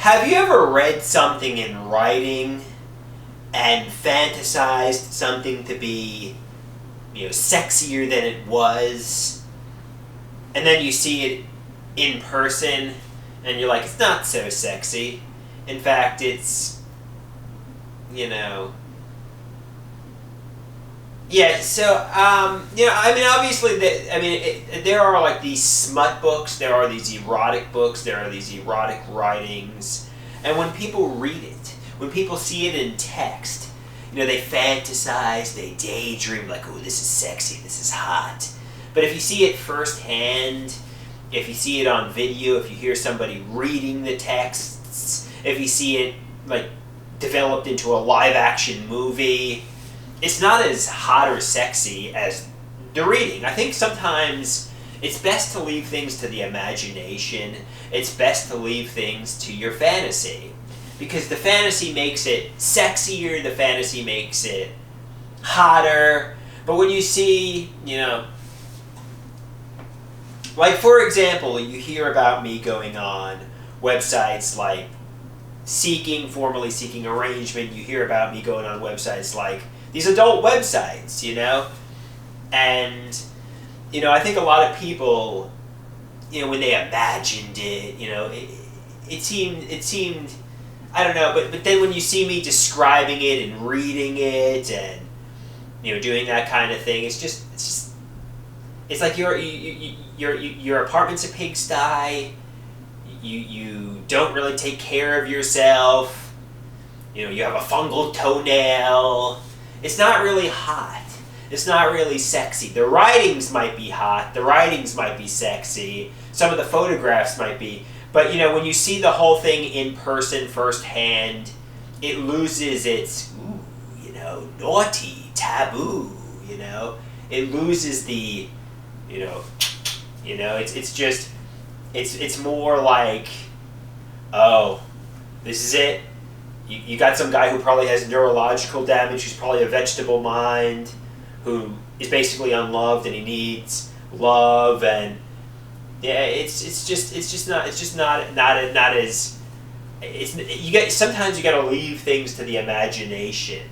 Have you ever read something in writing and fantasized something to be, sexier than it was, and then you see it in person, and you're like, it's not so sexy. In fact, it's, Yeah, so, obviously, there are, like, these smut books, there are these erotic books, there are these erotic writings, and when people read it, when people see it in text, they fantasize, they daydream, like, oh, this is sexy, this is hot. But if you see it firsthand, if you see it on video, if you hear somebody reading the texts, if you see it, like, developed into a live-action movie, it's not as hot or sexy as the reading. I think sometimes it's best to leave things to the imagination. It's best to leave things to your fantasy. Because the fantasy makes it sexier, the fantasy makes it hotter. But when you see, like, for example, you hear about me going on websites like formerly Seeking Arrangement. You hear about me going on websites like these adult websites, and, I think a lot of people, when they imagined it, it seemed, I don't know, but then when you see me describing it and reading it and, doing that kind of thing, it's like your apartment's a pigsty, you don't really take care of yourself, you have a fungal toenail. It's not really hot. It's not really sexy. The writings might be hot. The writings might be sexy. Some of the photographs might be. But, when you see the whole thing in person firsthand, it loses its, naughty, taboo, It loses the, it's more like, oh, this is it. You got some guy who probably has neurological damage, who's probably a vegetable mind, who is basically unloved and he needs love, and sometimes you got to leave things to the imagination.